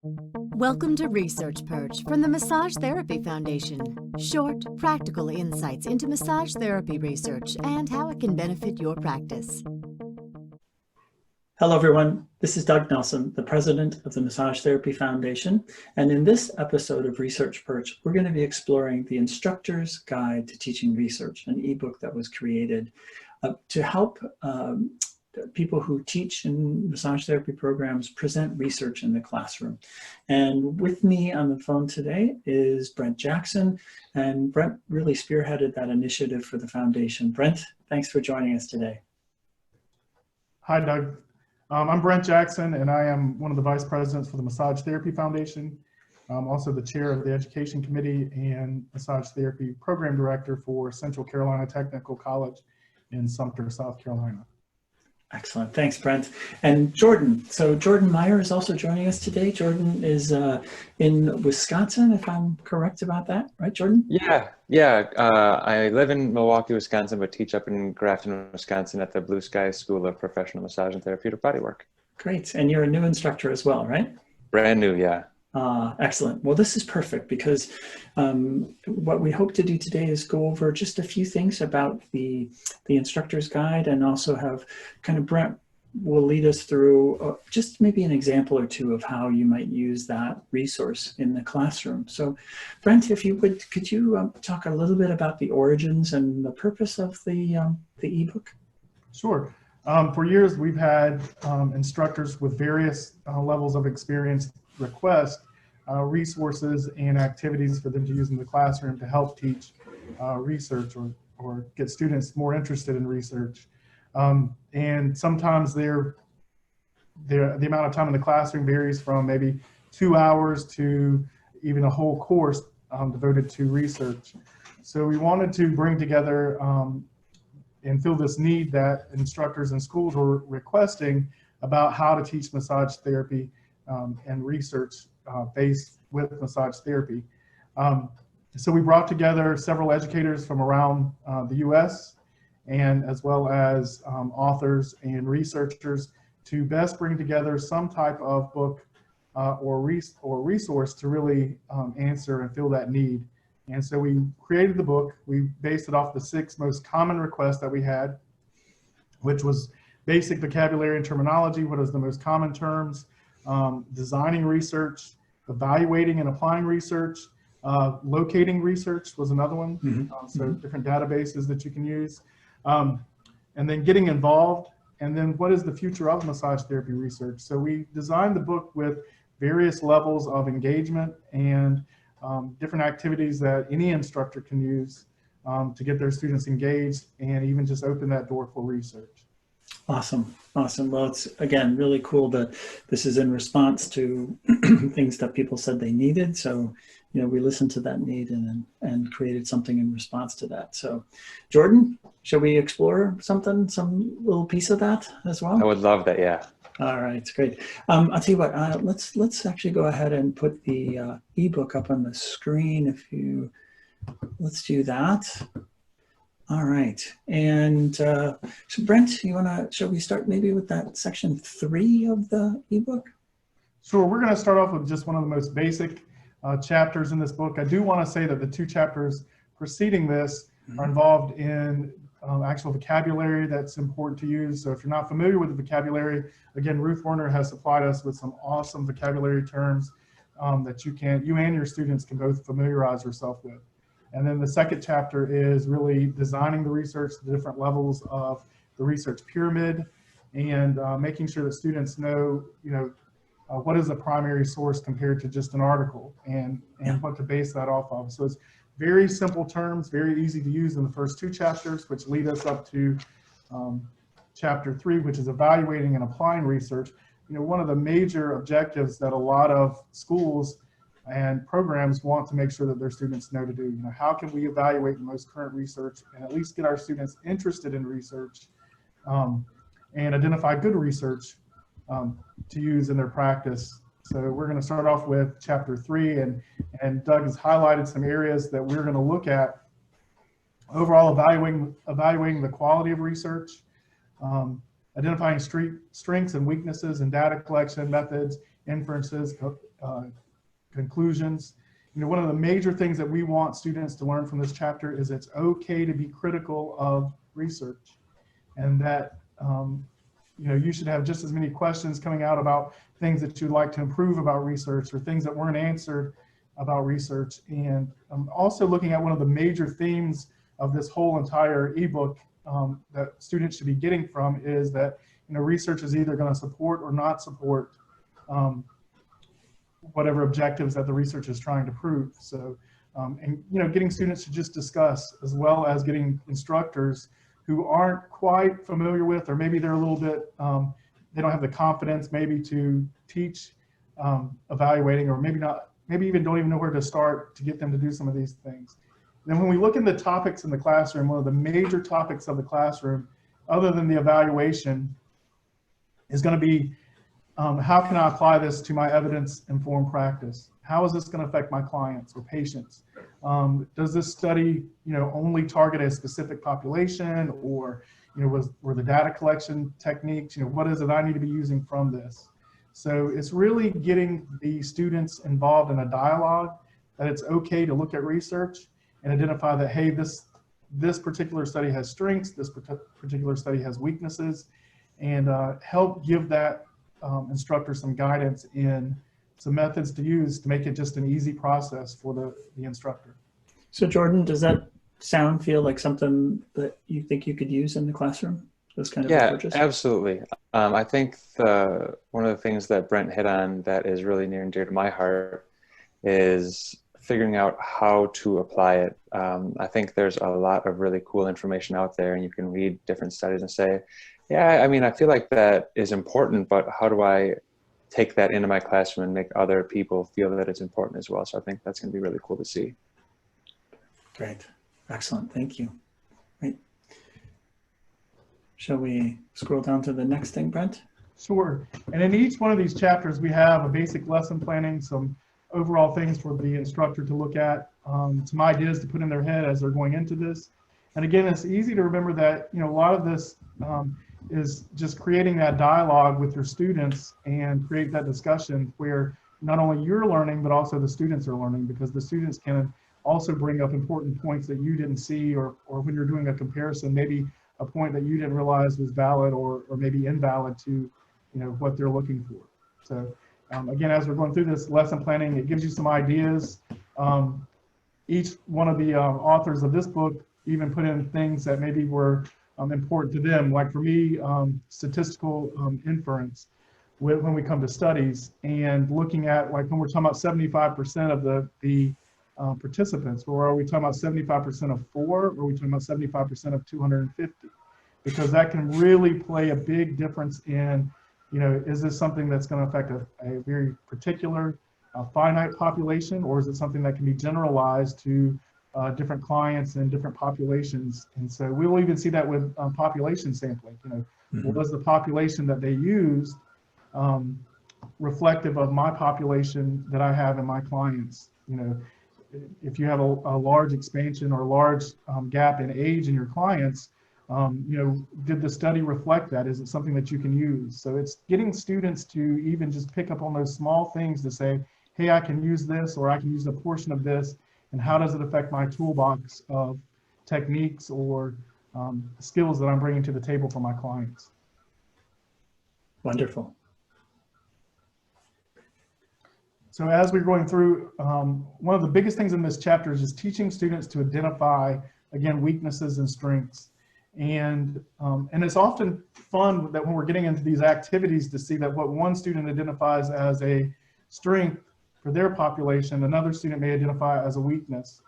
Welcome to Research Perch from the Massage Therapy Foundation. Short, practical insights into massage therapy research and how it can benefit your practice. Hello, everyone. This is Doug Nelson, the president of the Massage Therapy Foundation. And in this episode of Research Perch, we're going to be exploring the Instructor's Guide to Teaching Research, an ebook that was created to help people who teach in massage therapy programs present research in the classroom. And with me on the phone today is Brent Jackson, and Brent really spearheaded that initiative for the foundation. Brent, thanks for joining us today. Hi, Doug. I'm Brent Jackson, and I am one of the vice presidents for the Massage Therapy Foundation. I'm also the chair of the Education Committee and Massage Therapy Program Director for Central Carolina Technical College in Sumter, South Carolina. Excellent. Thanks, Brent. And Jordan. So Jordan Meyer is also joining us today. Jordan is in Wisconsin, if I'm correct about that. Right, Jordan? Yeah. I live in Milwaukee, Wisconsin, but teach up in Grafton, Wisconsin at the Blue Sky School of Professional Massage and Therapeutic Bodywork. Great. And you're a new instructor as well, right? Brand new, yeah. Excellent. Well, this is perfect because what we hope to do today is go over just a few things about the instructor's guide, and also have kind of Brent will lead us through just maybe an example or two of how you might use that resource in the classroom. So Brent, if you would, could you talk a little bit about the origins and the purpose of the ebook? Sure. For years, we've had instructors with various levels of experience request resources and activities for them to use in the classroom to help teach research or get students more interested in research. And sometimes the amount of time in the classroom varies from maybe 2 hours to even a whole course devoted to research. So we wanted to bring together and fill this need that instructors and schools were requesting about how to teach massage therapy and research based with massage therapy. So we brought together several educators from around the US, and as well as authors and researchers to best bring together some type of book or resource to really answer and fill that need. And so we created the book. We based it off the 6 most common requests that we had, which was basic vocabulary and terminology, what is the most common terms, designing research, evaluating and applying research, locating research was another one, so different databases that you can use, and then getting involved, and then what is the future of massage therapy research. So we designed the book with various levels of engagement and different activities that any instructor can use to get their students engaged and even just open that door for research. Awesome. Well, it's, again, really cool that this is in response to things that people said they needed. So, we listened to that need and created something in response to that. So, Jordan, shall we explore some little piece of that as well? I would love that, yeah. All right, great. I'll tell you what, let's actually go ahead and put the ebook up on the screen. Let's do that. All right, and so Brent, shall we start maybe with that section 3 of the ebook? Sure, we're going to start off with just one of the most basic chapters in this book. I do want to say that the 2 chapters preceding this are involved in actual vocabulary that's important to use. So if you're not familiar with the vocabulary, again, Ruth Werner has supplied us with some awesome vocabulary terms that you and your students can both familiarize yourself with. And then the second chapter is really designing the research, the different levels of the research pyramid, and making sure that students know, what is a primary source compared to just an article, and what to base that off of. So it's very simple terms, very easy to use in the first 2 chapters, which lead us up to chapter 3, which is evaluating and applying research. One of the major objectives that a lot of schools and programs want to make sure that their students know to do. How can we evaluate the most current research and at least get our students interested in research and identify good research to use in their practice. So we're going to start off with chapter 3, and Doug has highlighted some areas that we're going to look at. Overall, evaluating the quality of research, identifying strengths and weaknesses in data collection methods, inferences, conclusions. You know, one of the major things that we want students to learn from this chapter is it's okay to be critical of research, and that you know, you should have just as many questions coming out about things that you'd like to improve about research or things that weren't answered about research. And also looking at one of the major themes of this whole entire ebook that students should be getting from is that, you know, research is either going to support or not support whatever objectives that the research is trying to prove. So, and, you know, getting students to just discuss, as well as getting instructors who aren't quite familiar with, or maybe they're a little bit, they don't have the confidence maybe to teach evaluating, or maybe even don't even know where to start to get them to do some of these things. Then when we look in the topics in the classroom, one of the major topics of the classroom, other than the evaluation, is going to be how can I apply this to my evidence-informed practice? How is this going to affect my clients or patients? Does this study, you know, only target a specific population, or, you know, were the data collection techniques, you know, what is it I need to be using from this? So it's really getting the students involved in a dialogue that it's okay to look at research and identify that, hey, this particular study has strengths, this particular study has weaknesses, and help give that instructor some guidance in some methods to use to make it just an easy process for the instructor. So Jordan, does that feel like something that you think you could use in the classroom? Those kind of approaches? Absolutely. I think one of the things that Brent hit on that is really near and dear to my heart is figuring out how to apply it. I think there's a lot of really cool information out there, and you can read different studies and say, yeah, I mean, I feel like that is important, but how do I take that into my classroom and make other people feel that it's important as well? So I think that's going to be really cool to see. Great. Excellent. Thank you. Right. Shall we scroll down to the next thing, Brent? Sure. And in each one of these chapters, we have a basic lesson planning, some overall things for the instructor to look at, some ideas to put in their head as they're going into this. And again, it's easy to remember that, you know, a lot of this is just creating that dialogue with your students and create that discussion where not only you're learning, but also the students are learning, because the students can also bring up important points that you didn't see, or when you're doing a comparison, maybe a point that you didn't realize was valid or maybe invalid to, you know, what they're looking for. So again, as we're going through this lesson planning, it gives you some ideas. Each one of the authors of this book even put in things that maybe were important to them. Like for me, statistical inference when we come to studies, and looking at, like, when we're talking about 75% of the participants, or are we talking about 75% of 4, or are we talking about 75% of 250? Because that can really play a big difference in, you know, is this something that's going to affect a very particular finite population, or is it something that can be generalized to different clients and different populations? And so we will even see that with population sampling. You know, was the population that they used reflective of my population that I have in my clients? You know, if you have a large expansion or large gap in age in your clients, you know, did the study reflect that? Is it something that you can use? So it's getting students to even just pick up on those small things to say, hey, I can use this, or I can use a portion of this, and how does it affect my toolbox of techniques or skills that I'm bringing to the table for my clients? Wonderful. So as we're going through, one of the biggest things in this chapter is just teaching students to identify, again, weaknesses and strengths. And it's often fun that when we're getting into these activities to see that what one student identifies as a strength for their population, another student may identify as a weakness.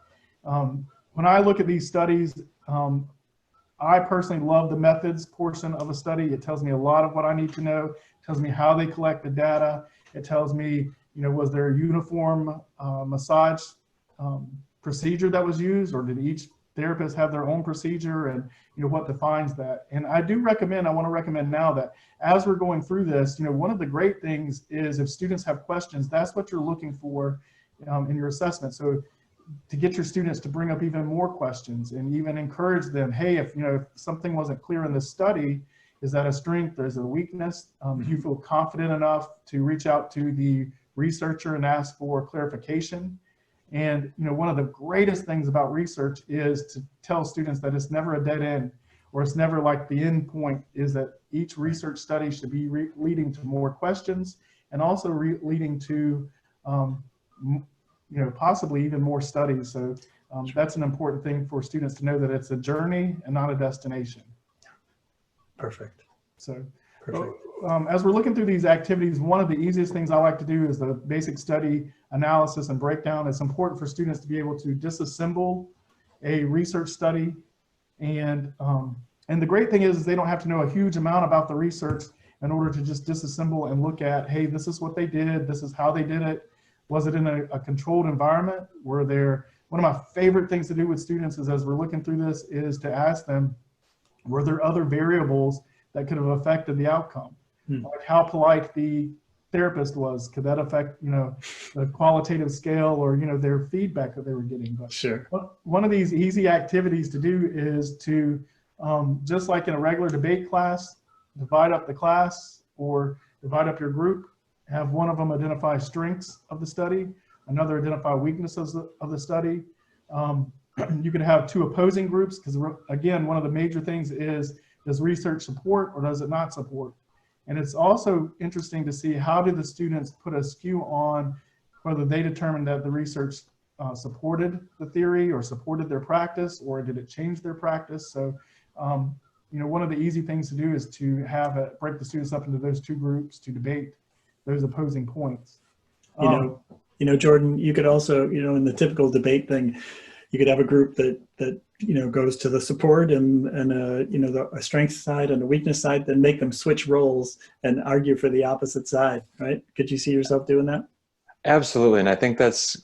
When I look at these studies, I personally love the methods portion of a study. It tells me a lot of what I need to know. It tells me how they collect the data. It tells me, you know, was there a uniform massage procedure that was used, or did each therapist have their own procedure, and, you know, what defines that? And I want to recommend now that as we're going through this, you know, one of the great things is if students have questions, that's what you're looking for in your assessment. So to get your students to bring up even more questions and even encourage them, hey, if, you know, if something wasn't clear in this study, is that a strength or is it a weakness? Do you feel confident enough to reach out to the researcher and ask for clarification. And one of the greatest things about research is to tell students that it's never a dead end, or it's never like the end point, is that each research study should be leading to more questions, and also leading to possibly even more studies. So that's an important thing for students to know, that it's a journey and not a destination. Perfect. So Perfect. as we're looking through these activities, one of the easiest things I like to do is the basic study analysis and breakdown. It's important for students to be able to disassemble a research study. And the great thing is they don't have to know a huge amount about the research in order to just disassemble and look at, hey, this is what they did, this is how they did it. Was it in a controlled environment? Were there, one of my favorite things to do with students is, as we're looking through this, is to ask them, were there other variables that could have affected the outcome? Like how polite the therapist was, could that affect, the qualitative scale, or, their feedback that they were getting? But Sure. one of these easy activities to do is to, just like in a regular debate class, divide up the class or divide up your group, have one of them identify strengths of the study, another identify weaknesses of the study. You could have two opposing groups, because again, one of the major things is, does research support or does it not support? And it's also interesting to see, how did the students put a skew on whether they determined that the research supported the theory or supported their practice, or did it change their practice? So, one of the easy things to do is to break the students up into those two groups to debate those opposing points. Jordan, you could also, in the typical debate thing, you could have a group that goes to the support and a strength side and a weakness side, then make them switch roles and argue for the opposite side, right? Could you see yourself doing that? Absolutely, and I think that's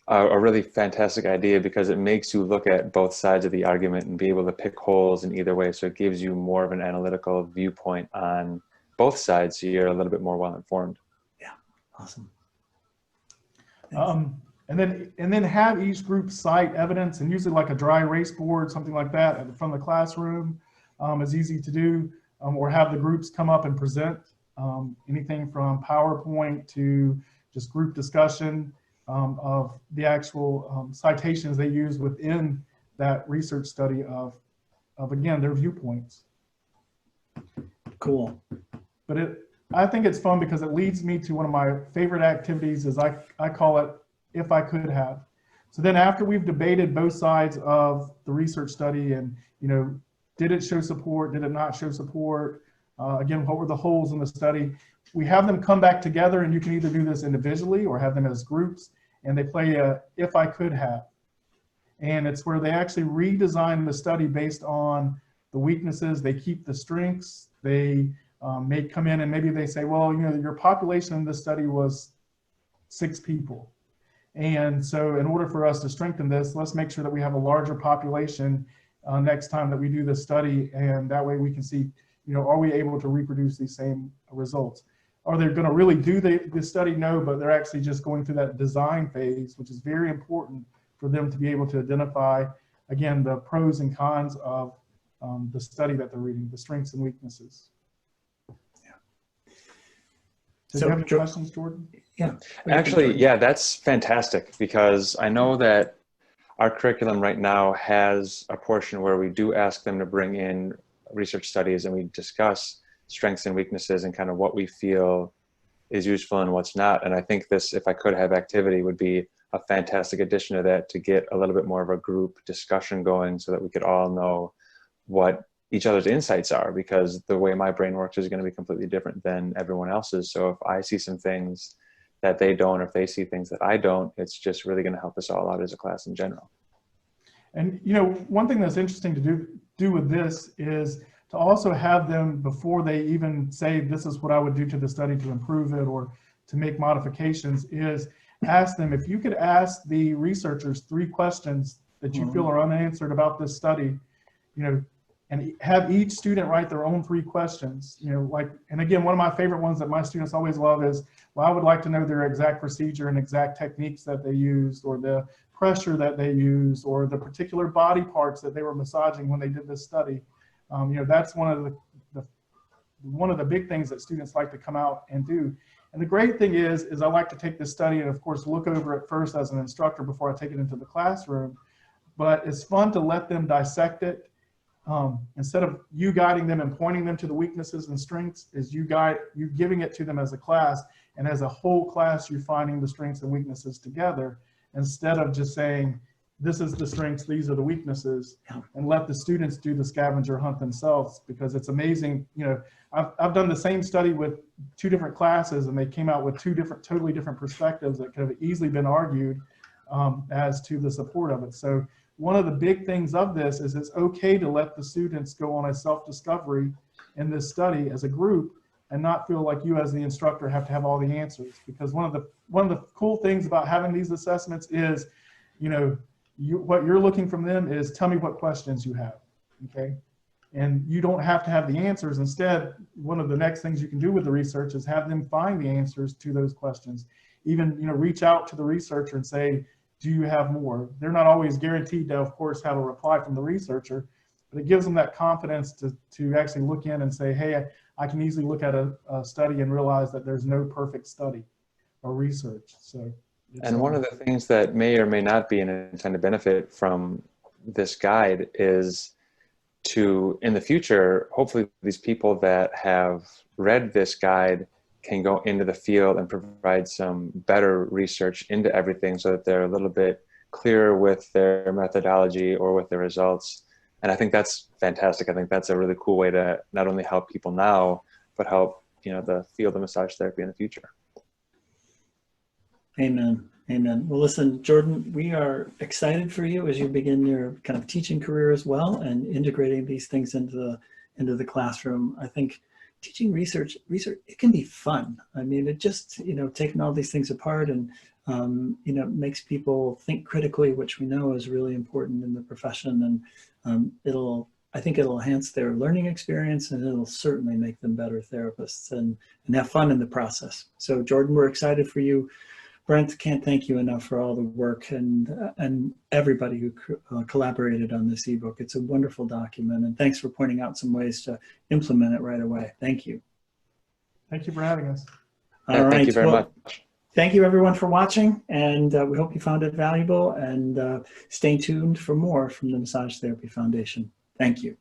a really fantastic idea, because it makes you look at both sides of the argument and be able to pick holes in either way. So it gives you more of an analytical viewpoint on both sides, so you're a little bit more well-informed. Yeah, awesome. And then have each group cite evidence, and usually like a dry erase board, something like that from the classroom is easy to do, or have the groups come up and present anything from PowerPoint to just group discussion of the actual citations they use within that research study of again, their viewpoints. Cool. But I think it's fun, because it leads me to one of my favorite activities, is I call it if I could have. So then after we've debated both sides of the research study, and did it show support, did it not show support, again, what were the holes in the study, we have them come back together, and you can either do this individually or have them as groups, and they play a if I could have. And it's where they actually redesign the study based on the weaknesses. They keep the strengths. They may come in and maybe they say, well, your population in this study was 6 people. And so in order for us to strengthen this, let's make sure that we have a larger population next time that we do this study. And that way we can see, are we able to reproduce these same results? Are they going to really do the study? No, but they're actually just going through that design phase, which is very important for them to be able to identify, again, the pros and cons of the study that they're reading, the strengths and weaknesses. Did you have any questions, Jordan? Yeah. Actually, yeah, that's fantastic, because I know that our curriculum right now has a portion where we do ask them to bring in research studies, and we discuss strengths and weaknesses and kind of what we feel is useful and what's not. And I think this, if I could have activity, would be a fantastic addition to that, to get a little bit more of a group discussion going, so that we could all know what each other's insights are, because the way my brain works is going to be completely different than everyone else's. So if I see some things that they don't, or if they see things that I don't, it's just really going to help us all out as a class in general. And one thing that's interesting to do with this is to also have them, before they even say this is what I would do to the study to improve it or to make modifications, is ask them, if you could ask the researchers 3 questions that you feel are unanswered about this study, and have each student write their own 3 questions, and again, one of my favorite ones that my students always love is, well, I would like to know their exact procedure and exact techniques that they used, or the pressure that they used, or the particular body parts that they were massaging when they did this study. That's one of the big things that students like to come out and do. And the great thing is I like to take this study and of course look over it first as an instructor before I take it into the classroom. But it's fun to let them dissect it. Instead of you guiding them and pointing them to the weaknesses and strengths, is you giving it to them as a class, and as a whole class, you're finding the strengths and weaknesses together, instead of just saying, this is the strengths, these are the weaknesses, and let the students do the scavenger hunt themselves. Because it's amazing, you know, I've done the same study with 2 different classes, and they came out with 2 totally different perspectives that could have easily been argued as to the support of it. So one of the big things of this is it's okay to let the students go on a self-discovery in this study as a group, and not feel like you as the instructor have to have all the answers. Because one of the cool things about having these assessments is, you know, what you're looking from them is, tell me what questions you have, okay? And you don't have to have the answers. Instead, one of the next things you can do with the research is have them find the answers to those questions. Even, you know, reach out to the researcher and say, do you have more? They're not always guaranteed to, of course, have a reply from the researcher, but it gives them that confidence to actually look in and say, hey, I can easily look at a study and realize that there's no perfect study or research. So, and one of the things that may or may not be an intended benefit from this guide is to, in the future, hopefully these people that have read this guide can go into the field and provide some better research into everything, so that they're a little bit clearer with their methodology or with their results. And I think that's fantastic. I think that's a really cool way to not only help people now, but help, you know, the field of massage therapy in the future. Amen. Amen. Well, listen, Jordan, we are excited for you as you begin your kind of teaching career as well, and integrating these things into the classroom. I think teaching research, it can be fun. I mean, it just, you know, taking all these things apart and, you know, makes people think critically, which we know is really important in the profession. And I think it'll enhance their learning experience, and it'll certainly make them better therapists and have fun in the process. So Jordan, we're excited for you. Brent, can't thank you enough for all the work and everybody who collaborated on this ebook. It's a wonderful document, and thanks for pointing out some ways to implement it right away. Thank you. Thank you for having us. All right. Thank you very much. Thank you everyone for watching, and we hope you found it valuable, and stay tuned for more from the Massage Therapy Foundation. Thank you.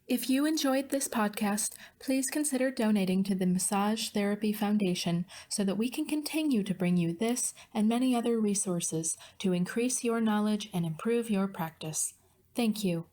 If you enjoyed this podcast, please consider donating to the Massage Therapy Foundation so that we can continue to bring you this and many other resources to increase your knowledge and improve your practice. Thank you.